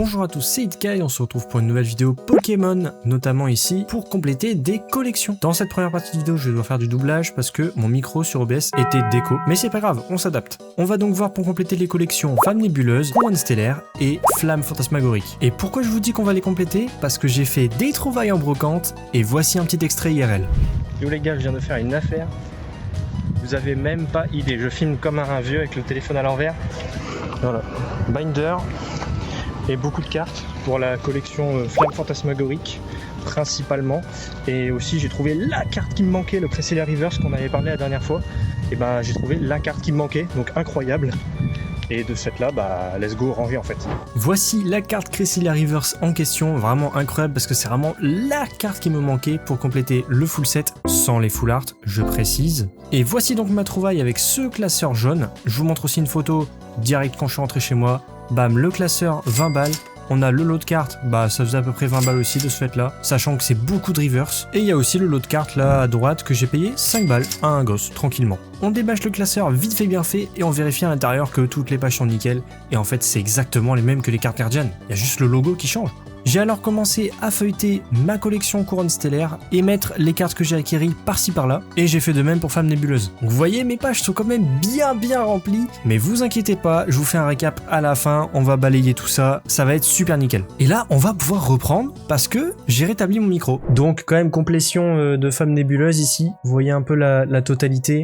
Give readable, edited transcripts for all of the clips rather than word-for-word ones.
Bonjour à tous, c'est Itka et on se retrouve pour une nouvelle vidéo Pokémon, notamment ici pour compléter des collections. Dans cette première partie de vidéo, je dois faire du doublage parce que mon micro sur OBS était déco, mais c'est pas grave, on s'adapte. On va donc voir pour compléter les collections Flamme Nébuleuse, Couronne Stellaire et Flamme Fantasmagorique. Et pourquoi je vous dis qu'on va les compléter? Parce que j'ai fait des trouvailles en brocante et voici un petit extrait IRL. Yo les gars, je viens de faire une affaire. Vous avez même pas idée, je filme comme un vieux avec le téléphone à l'envers. Voilà, binder et beaucoup de cartes pour la collection Flamme Fantasmagorique principalement. Et aussi j'ai trouvé la carte qui me manquait, le Cresselia Reverse qu'on avait parlé la dernière fois. Et ben j'ai trouvé la carte qui me manquait, donc incroyable. Et de cette là, bah let's go ranger en fait. Voici la carte Cresselia Reverse en question, vraiment incroyable parce que c'est vraiment la carte qui me manquait pour compléter le full set, sans les full art, je précise. Et voici donc ma trouvaille avec ce classeur jaune. Je vous montre aussi une photo direct quand je suis rentré chez moi. Bam, le classeur 20 balles. On a le lot de cartes, bah ça faisait à peu près 20 balles aussi de ce fait là, sachant que c'est beaucoup de reverse. Et il y a aussi le lot de cartes là à droite que j'ai payé 5 balles à un gosse, tranquillement. On débâche le classeur vite fait bien fait et on vérifie à l'intérieur que toutes les pages sont nickel. Et en fait c'est exactement les mêmes que les cartes gardiennes, il y a juste le logo qui change. J'ai alors commencé à feuilleter ma collection Couronne Stellaire et mettre les cartes que j'ai acquéries par-ci par-là. Et j'ai fait de même pour Flamme Nébuleuse. Donc vous voyez, mes pages sont quand même bien remplies. Mais vous inquiétez pas, je vous fais un récap à la fin. On va balayer tout ça, ça va être super nickel. Et là, on va pouvoir reprendre parce que j'ai rétabli mon micro. Donc quand même complétion de Flamme Nébuleuse ici. Vous voyez un peu la totalité.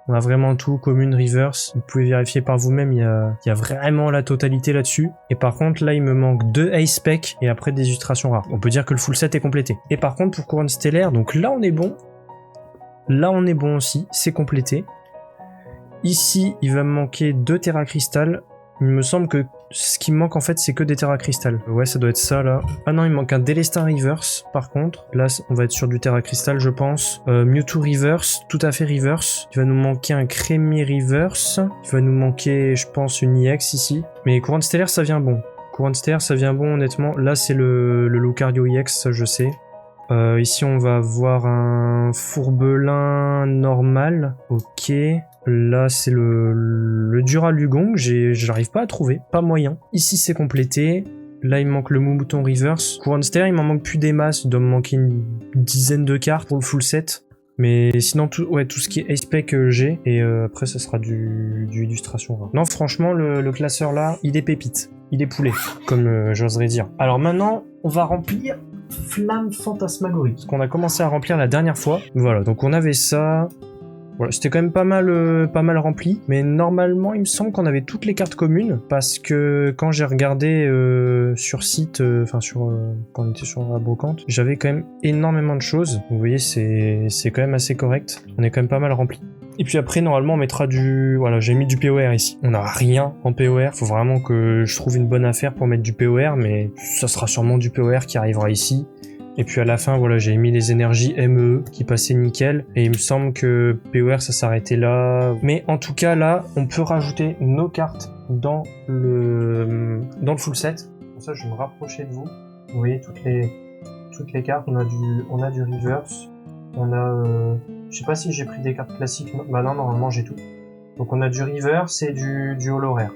On a vraiment tout, commune, reverse. Vous pouvez vérifier par vous-même, il y a vraiment la totalité là-dessus. Et par contre, là, il me manque 2 Ace Spec et après des illustrations rares. On peut dire que le full set est complété. Et par contre, pour Couronne Stellaire, donc là, on est bon. Là, on est bon aussi, c'est complété. Ici, il va me manquer 2 Terra Crystal. Il me semble que ce qui me manque en fait c'est que des Terra Crystal. Ouais, ça doit être ça là. Ah non, il manque un Délestin Reverse par contre. Là on va être sur du Terra Crystal je pense. Mewtwo Reverse, tout à fait Reverse. Il va nous manquer un Crémy Reverse. Il va nous manquer je pense une EX ici. Mais Couronne Stellaire ça vient bon. Couronne Stellaire ça vient bon honnêtement. Là c'est le Lucario EX, ça je sais. Ici on va avoir un Fourbelin normal. Ok. Là, c'est le Duraludon, j'arrive pas à trouver, pas moyen. Ici, c'est complété. Là, il me manque le Mouton Reverse. Couronne Stellaire, il m'en manque plus des masses. Il doit me manquer une dizaine de cartes pour le full set. Mais sinon, tout ce qui est Ace-Spec, j'ai. Et après, ça sera du illustration rare. Non, franchement, le classeur là, il est pépite. Il est poulet, comme j'oserais dire. Alors maintenant, on va remplir Flamme Fantasmagorique. Ce qu'on a commencé à remplir la dernière fois. Voilà, donc on avait ça. Voilà, c'était quand même pas mal rempli, mais normalement il me semble qu'on avait toutes les cartes communes, parce que quand j'ai regardé sur site, quand on était sur la brocante, j'avais quand même énormément de choses. Vous voyez, c'est quand même assez correct, on est quand même pas mal rempli. Et puis après normalement on mettra voilà, j'ai mis du POR ici. On n'a rien en POR, faut vraiment que je trouve une bonne affaire pour mettre du POR, mais ça sera sûrement du POR qui arrivera ici. Et puis à la fin, voilà, j'ai mis les énergies ME qui passaient nickel. Et il me semble que POR, ça s'arrêtait là. Mais en tout cas, là, on peut rajouter nos cartes dans le full set. Pour ça, je vais me rapprocher de vous. Vous voyez toutes les cartes. On a du reverse. On a... je sais pas si j'ai pris des cartes classiques. Bah non, normalement, j'ai tout. Donc on a du reverse et du holo rare.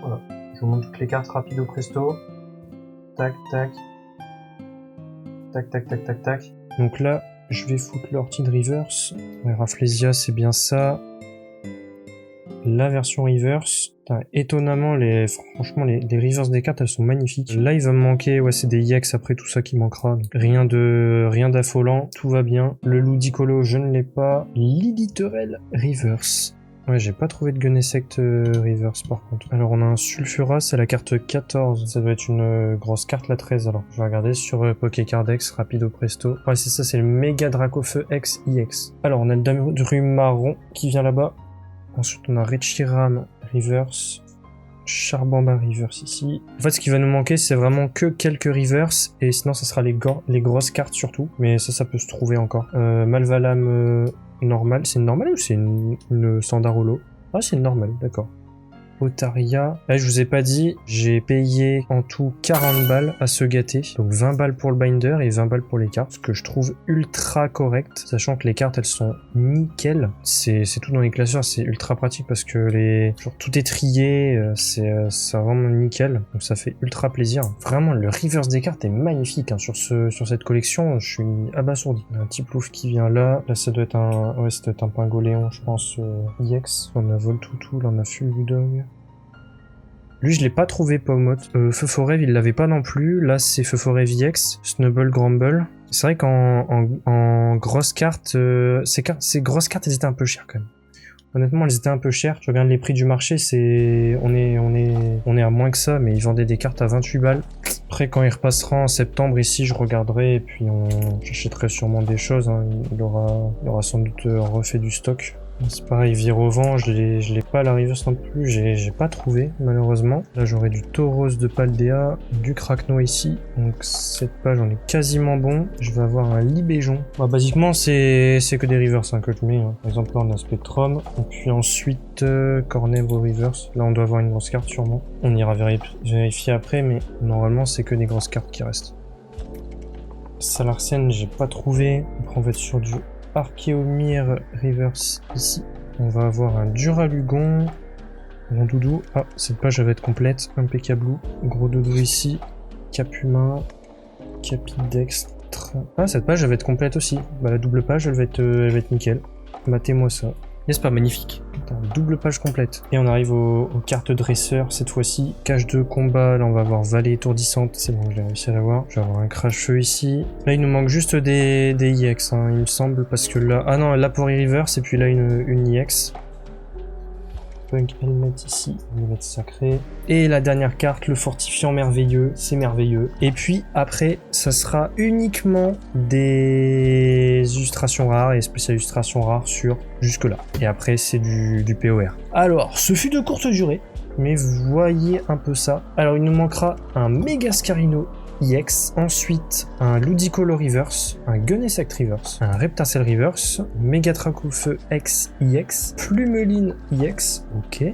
Voilà. Je vous montre toutes les cartes rapido presto. Tac, tac. Tac. Donc là, je vais foutre l'ortie de reverse. Ouais, Rafflesia, c'est bien ça. La version reverse. Putain, étonnamment, franchement, les reverse des cartes, elles sont magnifiques. Là, il va me manquer, ouais, c'est des EX après tout ça qui manquera. Donc, rien d'affolant, tout va bien. Le Ludicolo, je ne l'ai pas. Liditerel reverse. Ouais, j'ai pas trouvé de Gunnesect reverse par contre. Alors on a un Sulfura, c'est la carte 14. Ça doit être une grosse carte la 13 alors. Je vais regarder sur Pokécardex, rapido presto. Ouais, c'est ça, c'est le Méga Dracofeu X IX. Alors on a le Damudru marron qui vient là-bas. Ensuite on a Reshiram reverse. Charbamba reverse ici. En fait ce qui va nous manquer c'est vraiment que quelques reverse. Et sinon ça sera les grosses cartes surtout. Mais ça peut se trouver encore. Malvalam... normal, c'est une normale ou c'est une standard holo? Ah c'est une normale, d'accord. Otaria. Là, je vous ai pas dit, j'ai payé en tout 40 balles à se gâter. Donc 20 balles pour le binder et 20 balles pour les cartes, ce que je trouve ultra correct, sachant que les cartes, elles sont nickel. C'est tout dans les classeurs, c'est ultra pratique parce que genre, tout est trié, c'est vraiment nickel. Donc ça fait ultra plaisir. Vraiment, le reverse des cartes est magnifique hein, sur cette collection. Je suis abasourdi. Un petit plouf qui vient là. Là, ça doit être un Pingoléon, je pense, EX. On a Voltoutou, là on a Fulgudog. Lui, je l'ai pas trouvé Pomot. Feuforev, il l'avait pas non plus. Là, c'est Feuforev EX, Snubble, Grumble. C'est vrai qu'en grosses cartes, ces grosses cartes, elles étaient un peu chères quand même. Honnêtement, elles étaient un peu chères. Je regarde les prix du marché, on est à moins que ça, mais ils vendaient des cartes à 28 balles. Après, quand il repassera en septembre ici, je regarderai et puis j'achèterai sûrement des choses. Hein. Il aura sans doute refait du stock. C'est pareil, Virovent, je l'ai pas à la reverse non plus, j'ai pas trouvé malheureusement. Là j'aurai du Tauros de Paldea, du Krakno ici, donc cette page on est quasiment bon. Je vais avoir un Libéjon. Bah, basiquement c'est que des reverse hein, que je mets. Hein. Par exemple là on a Spectrum, et puis ensuite Cornèvre reverse. Là on doit avoir une grosse carte sûrement. On ira vérifier après, mais normalement c'est que des grosses cartes qui restent. Salarsen j'ai pas trouvé, après on va être sur du Archeomir reverse ici. On va avoir un Duralugon. Mon doudou. Ah, cette page elle va être complète. Impeccable. Gros doudou ici. Caphumain. Capidextre. Ah, cette page elle va être complète aussi. Bah, la double page elle va être nickel. Matez-moi ça. N'est-ce pas magnifique? Putain, double page complète. Et on arrive aux cartes dresseurs cette fois-ci. Cache de combat, là on va avoir Vallée étourdissante. C'est bon, j'ai réussi à l'avoir. Je vais avoir un crash-feu ici. Là il nous manque juste des IX, hein, il me semble, parce que là... Ah non, là pour reverse, et puis là une IX. Punk Helmet ici, on va mettre sacré. Et la dernière carte, le fortifiant merveilleux, c'est merveilleux. Et puis après, ça sera uniquement des illustrations rares et spéciales illustrations rares sur jusque là. Et après, c'est du POR. Alors, ce fut de courte durée, mais voyez un peu ça. Alors, il nous manquera un Méga Scarino EX, ensuite un Ludicolo Reverse, un Gunesect Reverse, un Reptacel Reverse, Mega Dracofeu X EX, Plumeline EX, ok,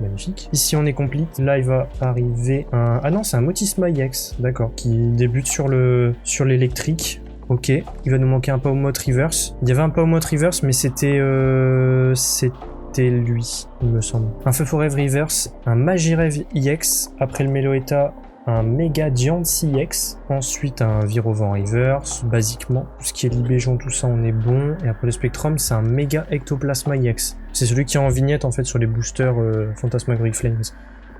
magnifique. Ici on est complete, là il va arriver un... Ah non, c'est un Motisma EX, d'accord, qui débute sur l'électrique. Ok, il va nous manquer un Paumot Reverse. Il y avait un Paumot Reverse, mais c'était lui, il me semble. Un Feuforev Reverse, un Magirev EX, après le Meloetta, un Mega Giant CX, ensuite un Virovent Reverse, basiquement. Tout ce qui est Libéjon, tout ça, on est bon. Et après le Spectrum, c'est un Mega Ectoplasma EX. C'est celui qui est en vignette, en fait, sur les boosters Phantasmagoric Flames.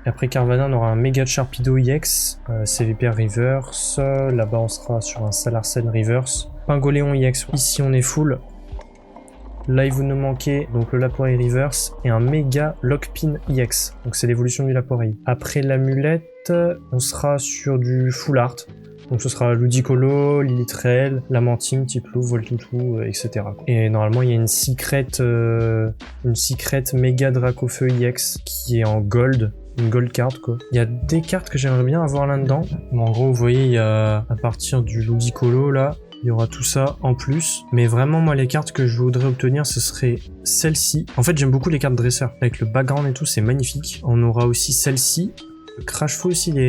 Et après Carvana, on aura un Mega Sharpedo EX, CVPR Reverse. Là-bas, on sera sur un Salarsen Reverse. Pingoléon EX, ici, on est full. Là, il vous nous manquait donc le Laporeille Reverse et un Mega Lockpin EX. Donc, c'est l'évolution du Laporeille. Après l'amulette, on sera sur du Full Art. Donc, ce sera Ludicolo, Lilitrail, Lamantine, Tiplo, Voltoutou, etc. Et normalement, il y a une secret Mega Dracofeu EX qui est en gold. Une gold card quoi. Il y a des cartes que j'aimerais bien avoir là-dedans. Bon, en gros, vous voyez, il y a à partir du Ludicolo là. Il y aura tout ça en plus. Mais vraiment, moi, les cartes que je voudrais obtenir, ce serait celle-ci. En fait, j'aime beaucoup les cartes dresseurs. Avec le background et tout, c'est magnifique. On aura aussi celle-ci. Le Crash-Feu aussi, il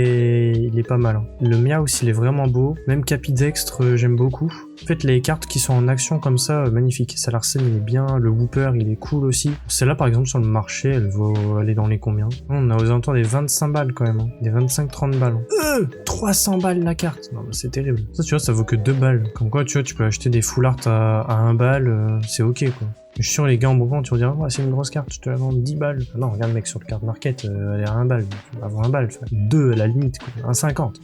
est pas mal. Hein. Le Mia aussi, il est vraiment beau. Même Capidextre, j'aime beaucoup. En fait, les cartes qui sont en action comme ça, magnifique. Salarsen, il est bien. Le Whooper, il est cool aussi. Celle-là, par exemple, sur le marché, elle vaut aller dans les combien? On a aux alentours des 25 balles quand même. Hein. Des 25-30 balles. 300 balles la carte. Non, c'est terrible. Ça, tu vois, ça vaut que 2 balles. Comme quoi, tu vois, tu peux acheter des full art à 1 balle. C'est ok, quoi. Je suis sûr, les gars, en bon tu vas dire, oh, c'est une grosse carte, je te la vends 10 balles. Ah non, regarde, mec, sur le card market, elle est à 1 balle. Tu vas avoir 1 balle, 2 à la limite, quoi. 1,50.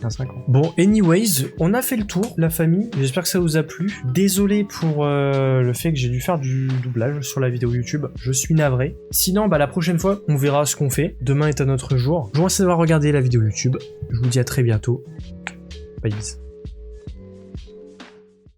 Bon, anyways, on a fait le tour, la famille. J'espère que ça vous a plu. Désolé pour le fait que j'ai dû faire du doublage sur la vidéo YouTube. Je suis navré. Sinon, bah, la prochaine fois, on verra ce qu'on fait. Demain est un autre jour. Je vous remercie d'avoir regardé la vidéo YouTube. Je vous dis à très bientôt. Bye, bis.